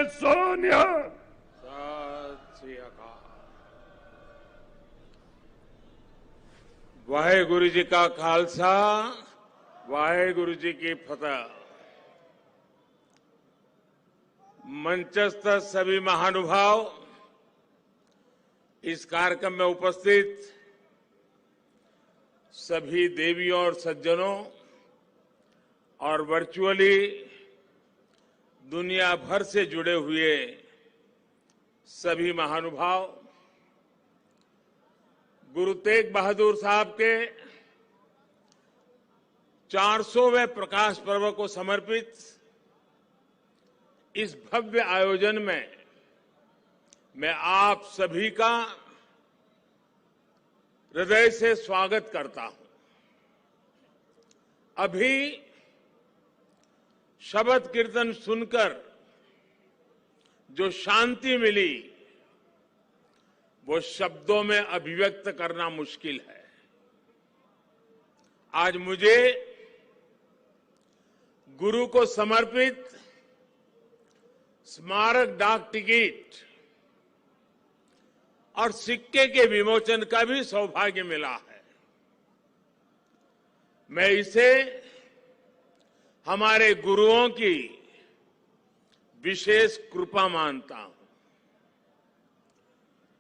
सोनिया। सत श्री अकाल। वाहेगुरु जी का खालसा, वाहेगुरु जी की फतेह। मंचस्थ सभी महानुभाव, इस कार्यक्रम में उपस्थित सभी देवियों और सज्जनों और वर्चुअली दुनिया भर से जुड़े हुए सभी महानुभाव, गुरु तेग बहादुर साहब के 400वें प्रकाश पर्व को समर्पित इस भव्य आयोजन में मैं आप सभी का हृदय से स्वागत करता हूं। अभी शबद कीर्तन सुनकर जो शांति मिली वो शब्दों में अभिव्यक्त करना मुश्किल है। आज मुझे गुरु को समर्पित स्मारक डाक टिकट और सिक्के के विमोचन का भी सौभाग्य मिला है। मैं इसे हमारे गुरुओं की विशेष कृपा मानता हूं।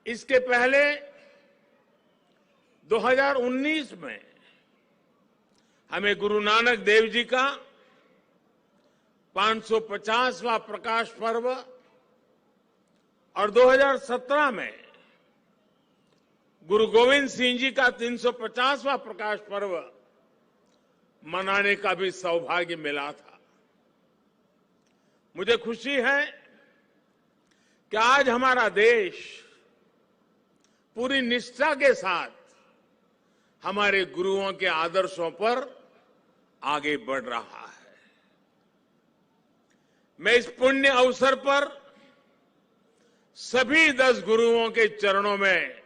इसके पहले 2019 में हमें गुरु नानक देव जी का 550वां प्रकाश पर्व और 2017 में गुरु गोविंद सिंह जी का 350वां प्रकाश पर्व मनाने का भी सौभाग्य मिला था। मुझे खुशी है कि आज हमारा देश पूरी निष्ठा के साथ हमारे गुरुओं के आदर्शों पर आगे बढ़ रहा है। मैं इस पुण्य अवसर पर सभी 10 गुरुओं के चरणों में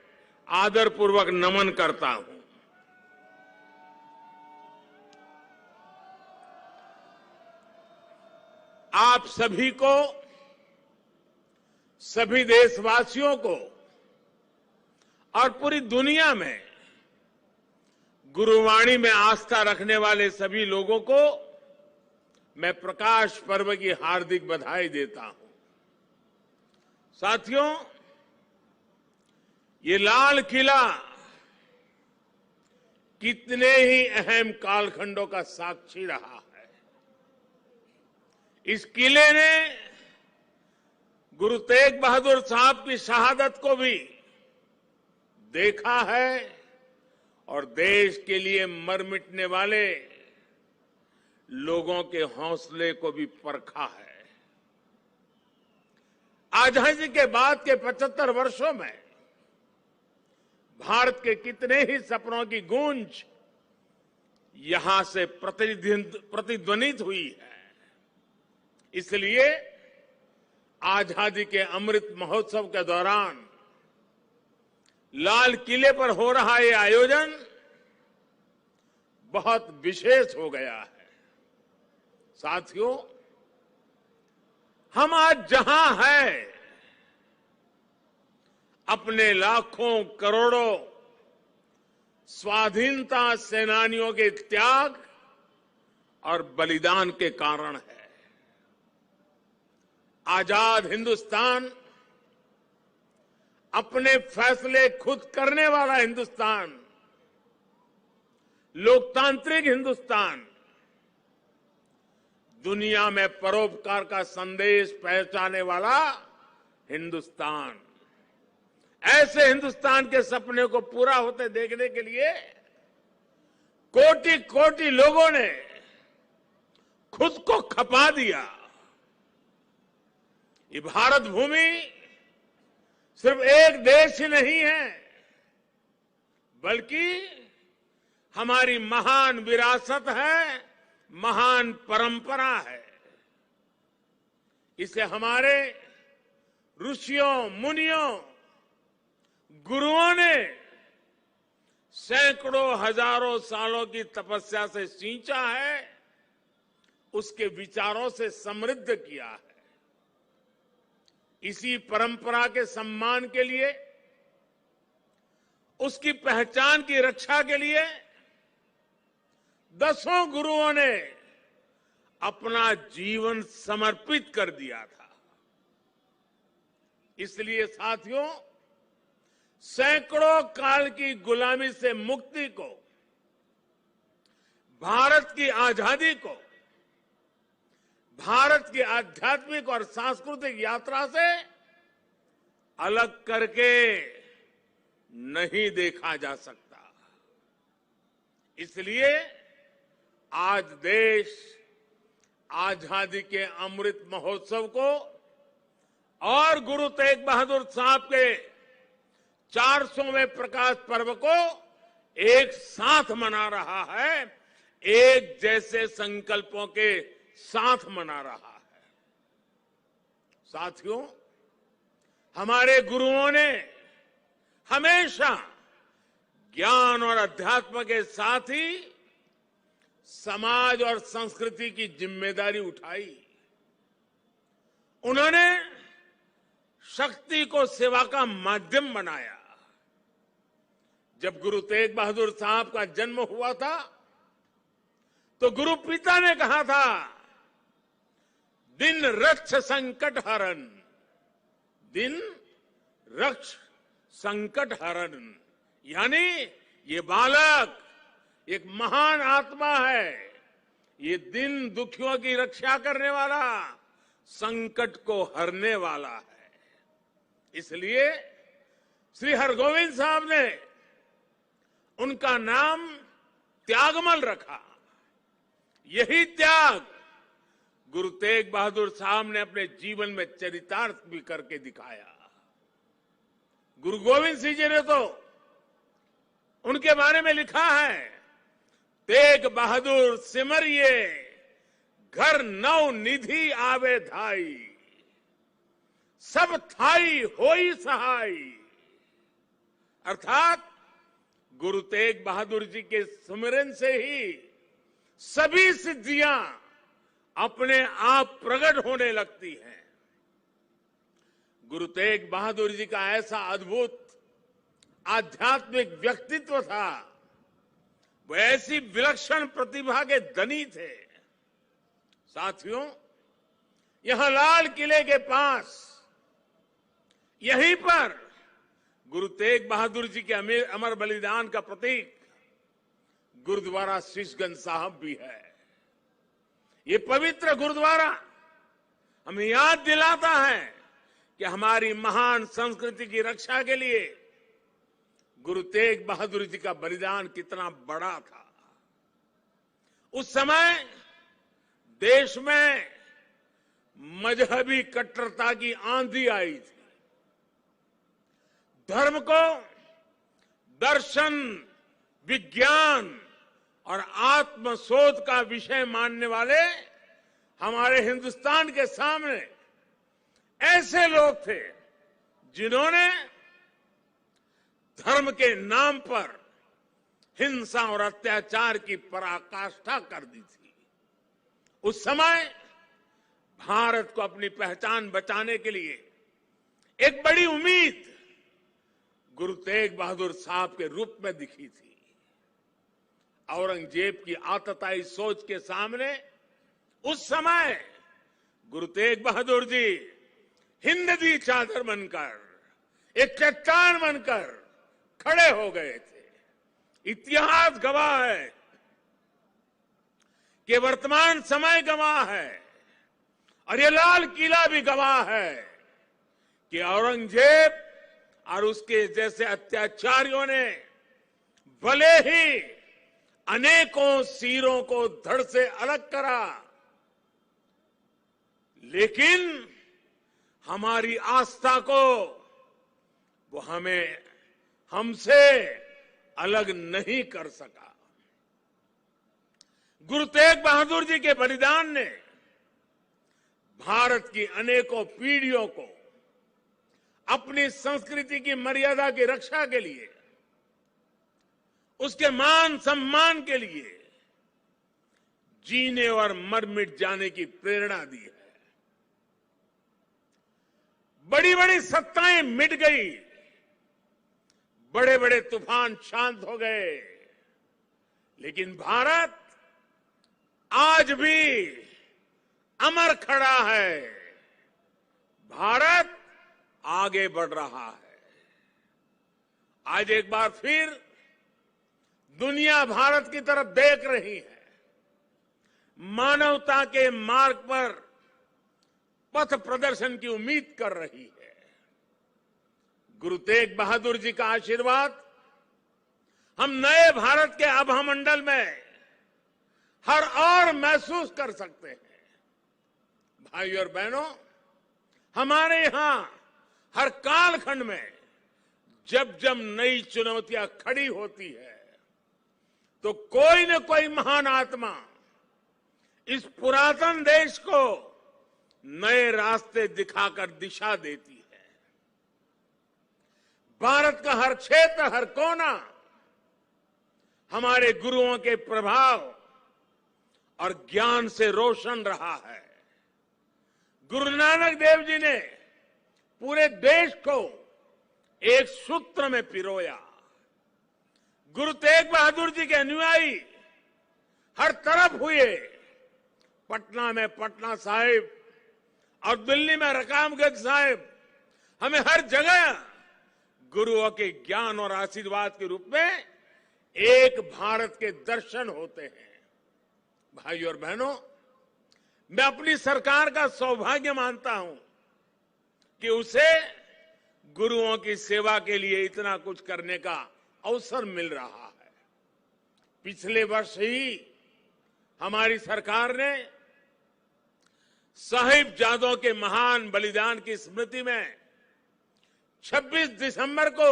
आदरपूर्वक नमन करता हूं। आप सभी को, सभी देशवासियों को और पूरी दुनिया में गुरुवाणी में आस्था रखने वाले सभी लोगों को मैं प्रकाश पर्व की हार्दिक बधाई देता हूं। साथियों, ये लाल किला कितने ही अहम कालखंडों का साक्षी रहा है। इस किले ने गुरु तेग बहादुर साहब की शहादत को भी देखा है और देश के लिए मर मिटने वाले लोगों के हौसले को भी परखा है। आजादी के बाद के 75 वर्षों में भारत के कितने ही सपनों की गूंज यहां से प्रतिध्वनित हुई है। इसलिए आजादी के अमृत महोत्सव के दौरान लाल किले पर हो रहा ये आयोजन बहुत विशेष हो गया है। साथियों, हम आज जहां हैं, अपने लाखों करोड़ों स्वाधीनता सेनानियों के त्याग और बलिदान के कारण है। आजाद हिंदुस्तान, अपने फैसले खुद करने वाला हिंदुस्तान, लोकतांत्रिक हिंदुस्तान, दुनिया में परोपकार का संदेश पहुंचाने वाला हिंदुस्तान, ऐसे हिंदुस्तान के सपने को पूरा होते देखने के लिए कोटि कोटि लोगों ने खुद को खपा दिया। ये भारत भूमि सिर्फ एक देश ही नहीं है, बल्कि हमारी महान विरासत है, महान परंपरा है। इसे हमारे ऋषियों, मुनियों, गुरुओं ने सैकड़ों हजारों सालों की तपस्या से सींचा है, उसके विचारों से समृद्ध किया है। इसी परंपरा के सम्मान के लिए, उसकी पहचान की रक्षा के लिए दसों गुरुओं ने अपना जीवन समर्पित कर दिया था। इसलिए साथियों, सैकड़ों काल की गुलामी से मुक्ति को, भारत की आजादी को, भारत की आध्यात्मिक और सांस्कृतिक यात्रा से अलग करके नहीं देखा जा सकता। इसलिए आज देश आजादी के अमृत महोत्सव को और गुरु तेग बहादुर साहब के 400वें प्रकाश पर्व को एक साथ मना रहा है, एक जैसे संकल्पों के साथ मना रहा है। साथियों, हमारे गुरुओं ने हमेशा ज्ञान और अध्यात्म के साथ ही समाज और संस्कृति की जिम्मेदारी उठाई। उन्होंने शक्ति को सेवा का माध्यम बनाया। जब गुरु तेग बहादुर साहब का जन्म हुआ था तो गुरु पिता ने कहा था, दिन रक्ष संकट हरण, दिन रक्ष संकट हरण, यानी ये बालक एक महान आत्मा है, ये दिन दुखियों की रक्षा करने वाला, संकट को हरने वाला है। इसलिए श्री हरगोविंद साहब ने उनका नाम त्यागमल रखा। यही त्याग गुरु तेग बहादुर साहब ने अपने जीवन में चरितार्थ भी करके दिखाया। गुरु गोविंद सिंह जी ने तो उनके बारे में लिखा है, तेग बहादुर सिमरिये घर नव निधि आवे धाई, सब थाई होई सहाय। अर्थात गुरु तेग बहादुर जी के सुमिरन से ही सभी सिद्धियां अपने आप प्रकट होने लगती हैं। गुरु तेग बहादुर जी का ऐसा अद्भुत आध्यात्मिक व्यक्तित्व था, वो ऐसी विलक्षण प्रतिभा के धनी थे। साथियों, यहां लाल किले के पास, यहीं पर गुरु तेग बहादुर जी के अमर बलिदान का प्रतीक गुरुद्वारा शीशगंज साहब भी है। ये पवित्र गुरुद्वारा हमें याद दिलाता है कि हमारी महान संस्कृति की रक्षा के लिए गुरु तेग बहादुर जी का बलिदान कितना बड़ा था। उस समय देश में मजहबी कट्टरता की आंधी आई थी। धर्म को दर्शन, विज्ञान और आत्मशोध का विषय मानने वाले हमारे हिंदुस्तान के सामने ऐसे लोग थे जिन्होंने धर्म के नाम पर हिंसा और अत्याचार की पराकाष्ठा कर दी थी। उस समय भारत को अपनी पहचान बचाने के लिए एक बड़ी उम्मीद गुरु तेग बहादुर साहब के रूप में दिखी थी। औरंगजेब की आतताई सोच के सामने उस समय गुरु तेग बहादुर जी हिंद दी चादर बनकर, एक चट्टान बनकर खड़े हो गए थे। इतिहास गवाह है कि वर्तमान समय गवाह है और ये लाल किला भी गवाह है कि औरंगजेब और उसके जैसे अत्याचारियों ने भले ही अनेकों सिरों को धड़ से अलग करा, लेकिन हमारी आस्था को वो हमसे अलग नहीं कर सका। गुरु तेग बहादुर जी के बलिदान ने भारत की अनेकों पीढ़ियों को अपनी संस्कृति की मर्यादा की रक्षा के लिए, उसके मान सम्मान के लिए जीने और मर मिट जाने की प्रेरणा दी है। बड़ी बड़ी सत्ताएं मिट गई, बड़े बड़े तूफान शांत हो गए, लेकिन भारत आज भी अमर खड़ा है। भारत आगे बढ़ रहा है। आज एक बार फिर दुनिया भारत की तरफ देख रही है। मानवता के मार्ग पर पथ प्रदर्शन की उम्मीद कर रही है। गुरु तेग बहादुर जी का आशीर्वाद हम नए भारत के आभामंडल में हर और महसूस कर सकते हैं। भाइयों और बहनों, हमारे यहां हर कालखंड में जब जब नई चुनौतियां खड़ी होती है तो कोई न कोई महान आत्मा इस पुरातन देश को नए रास्ते दिखाकर दिशा देती है। भारत का हर क्षेत्र, हर कोना हमारे गुरुओं के प्रभाव और ज्ञान से रोशन रहा है। गुरु नानक देव जी ने पूरे देश को एक सूत्र में पिरोया। गुरु तेग बहादुर जी के अनुयायी हर तरफ हुए। पटना में पटना साहिब और दिल्ली में रकाबगंज साहिब, हमें हर जगह गुरुओं के ज्ञान और आशीर्वाद के रूप में एक भारत के दर्शन होते हैं। भाइयों और बहनों, मैं अपनी सरकार का सौभाग्य मानता हूं कि उसे गुरुओं की सेवा के लिए इतना कुछ करने का अवसर मिल रहा है। पिछले वर्ष ही हमारी सरकार ने साहिबजादों के महान बलिदान की स्मृति में 26 दिसंबर को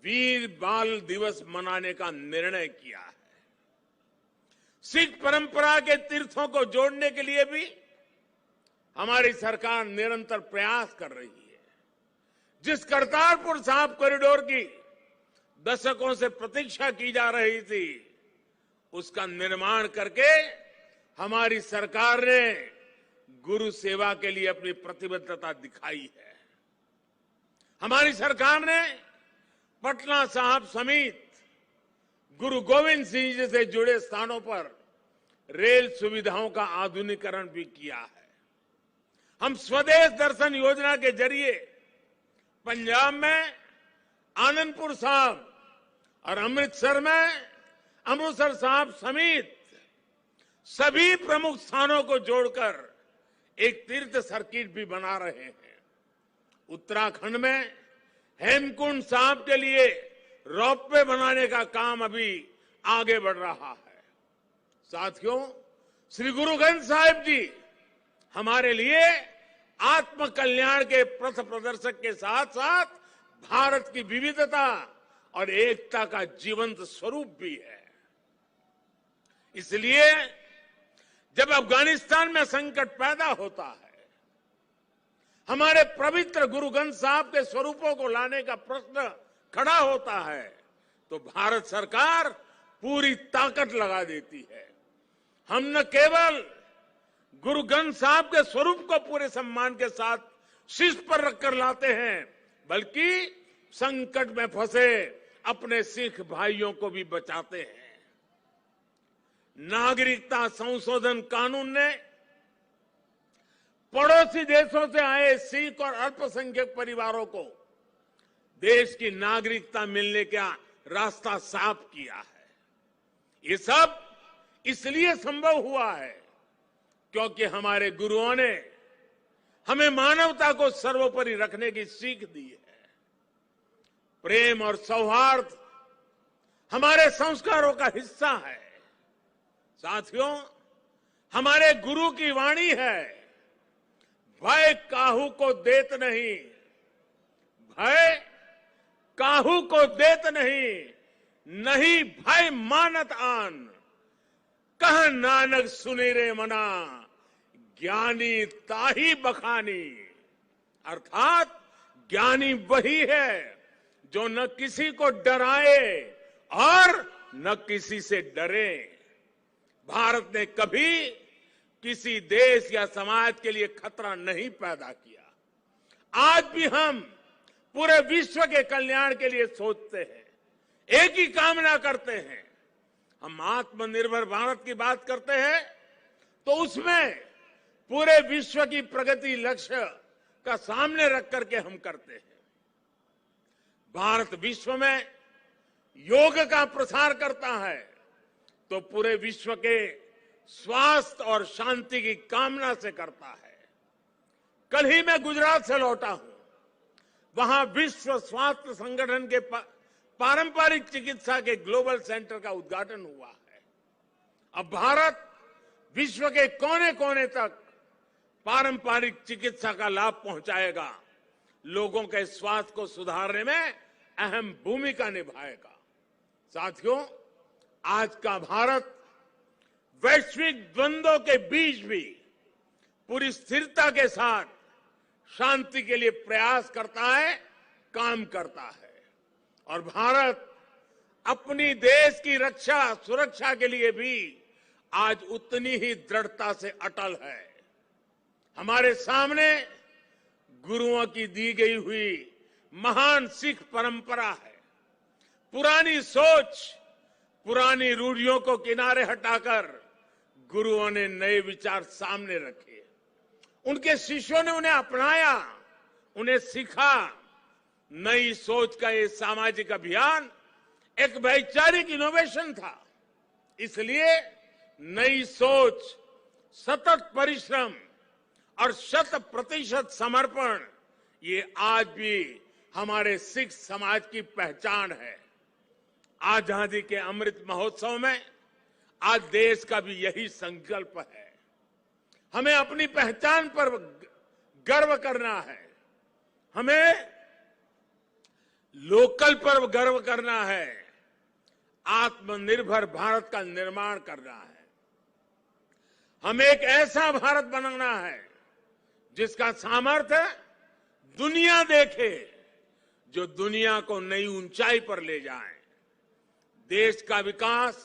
वीर बाल दिवस मनाने का निर्णय किया है। सिख परंपरा के तीर्थों को जोड़ने के लिए भी हमारी सरकार निरंतर प्रयास कर रही है। जिस करतारपुर साहिब कॉरिडोर की दशकों से प्रतीक्षा की जा रही थी, उसका निर्माण करके हमारी सरकार ने गुरु सेवा के लिए अपनी प्रतिबद्धता दिखाई है। हमारी सरकार ने पटना साहिब समेत गुरु गोविंद सिंह जी से जुड़े स्थानों पर रेल सुविधाओं का आधुनिकीकरण भी किया है। हम स्वदेश दर्शन योजना के जरिए पंजाब में आनंदपुर साहिब और अमृतसर में अमृतसर साहिब समेत सभी प्रमुख स्थानों को जोड़कर एक तीर्थ सर्किट भी बना रहे हैं। उत्तराखंड में हेमकुंड साहिब के लिए रोपवे बनाने का काम अभी आगे बढ़ रहा है। साथियों, श्री गुरु ग्रंथ साहिब जी हमारे लिए आत्म कल्याण के पथ प्रदर्शक के साथ साथ भारत की विविधता और एकता का जीवंत स्वरूप भी है। इसलिए जब अफगानिस्तान में संकट पैदा होता है, हमारे पवित्र गुरु ग्रंथ साहिब के स्वरूपों को लाने का प्रश्न खड़ा होता है, तो भारत सरकार पूरी ताकत लगा देती है। हम न केवल गुरु ग्रंथ साहिब के स्वरूप को पूरे सम्मान के साथ शीर्ष पर रखकर लाते हैं, बल्कि संकट में फंसे अपने सिख भाइयों को भी बचाते हैं। नागरिकता संशोधन कानून ने पड़ोसी देशों से आए सिख और अल्पसंख्यक परिवारों को देश की नागरिकता मिलने का रास्ता साफ किया है। ये सब इसलिए संभव हुआ है क्योंकि हमारे गुरुओं ने हमें मानवता को सर्वोपरि रखने की सीख दी है। प्रेम और सौहार्द हमारे संस्कारों का हिस्सा है। साथियों, हमारे गुरु की वाणी है, भय काहू को देत नहीं, भय काहू को देत नहीं, नहीं भय मानत आन, कह नानक सुने रे मना, ज्ञानी ताही बखानी। अर्थात ज्ञानी वही है जो न किसी को डराए और न किसी से डरे। भारत ने कभी किसी देश या समाज के लिए खतरा नहीं पैदा किया। आज भी हम पूरे विश्व के कल्याण के लिए सोचते हैं, एक ही कामना करते हैं। हम आत्मनिर्भर भारत की बात करते हैं तो उसमें पूरे विश्व की प्रगति लक्ष्य का सामने रख करके हम करते हैं। भारत विश्व में योग का प्रसार करता है तो पूरे विश्व के स्वास्थ्य और शांति की कामना से करता है। कल ही मैं गुजरात से लौटा हूं। वहां विश्व स्वास्थ्य संगठन के पारंपरिक चिकित्सा के ग्लोबल सेंटर का उद्घाटन हुआ है। अब भारत विश्व के कोने कोने तक पारंपरिक चिकित्सा का लाभ पहुंचाएगा, लोगों के स्वास्थ्य को सुधारने में अहम भूमिका निभाएगा। साथियों, आज का भारत वैश्विक द्वंद्वों के बीच भी पूरी स्थिरता के साथ शांति के लिए प्रयास करता है, काम करता है। और भारत अपनी देश की रक्षा सुरक्षा के लिए भी आज उतनी ही दृढ़ता से अटल है। हमारे सामने गुरुओं की दी गई हुई महान सिख परंपरा है। पुरानी सोच, पुरानी रूढ़ियों को किनारे हटाकर गुरुओं ने नए विचार सामने रखे। उनके शिष्यों ने उन्हें अपनाया, उन्हें सीखा। नई सोच का ये सामाजिक अभियान एक वैचारिक इनोवेशन था। इसलिए नई सोच, सतत परिश्रम और 100% समर्पण ये आज भी हमारे सिख समाज की पहचान है। आजादी के अमृत महोत्सव में आज देश का भी यही संकल्प है। हमें अपनी पहचान पर गर्व करना है, हमें लोकल पर गर्व करना है, आत्मनिर्भर भारत का निर्माण करना है। हमें एक ऐसा भारत बनाना है जिसका सामर्थ्य दुनिया देखे, जो दुनिया को नई ऊंचाई पर ले जाए। देश का विकास,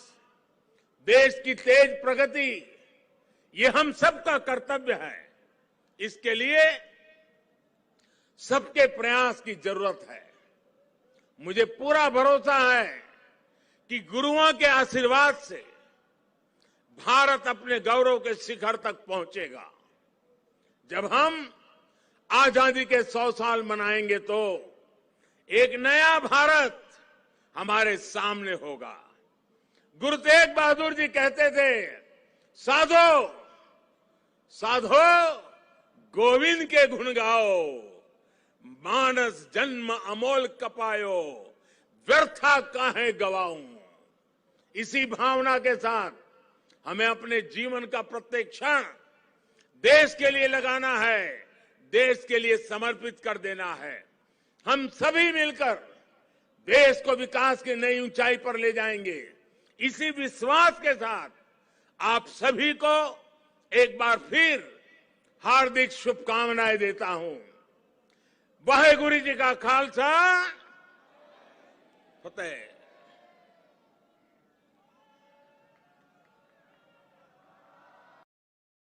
देश की तेज प्रगति, ये हम सबका कर्तव्य है। इसके लिए सबके प्रयास की जरूरत है। मुझे पूरा भरोसा है कि गुरुओं के आशीर्वाद से भारत अपने गौरव के शिखर तक पहुंचेगा। जब हम आजादी के 100 साल मनाएंगे तो एक नया भारत हमारे सामने होगा। गुरु तेग बहादुर जी कहते थे, साधो साधो गोविंद के गुण गाओ, मानस जन्म अमोल कपायो, व्यर्था काहे गवाऊं। इसी भावना के साथ हमें अपने जीवन का प्रत्येक क्षण देश के लिए लगाना है, देश के लिए समर्पित कर देना है। हम सभी मिलकर देश को विकास की नई ऊंचाई पर ले जाएंगे। इसी विश्वास के साथ आप सभी को एक बार फिर हार्दिक शुभकामनाएं देता हूं। वाहेगुरु जी का खालसा, फतेह।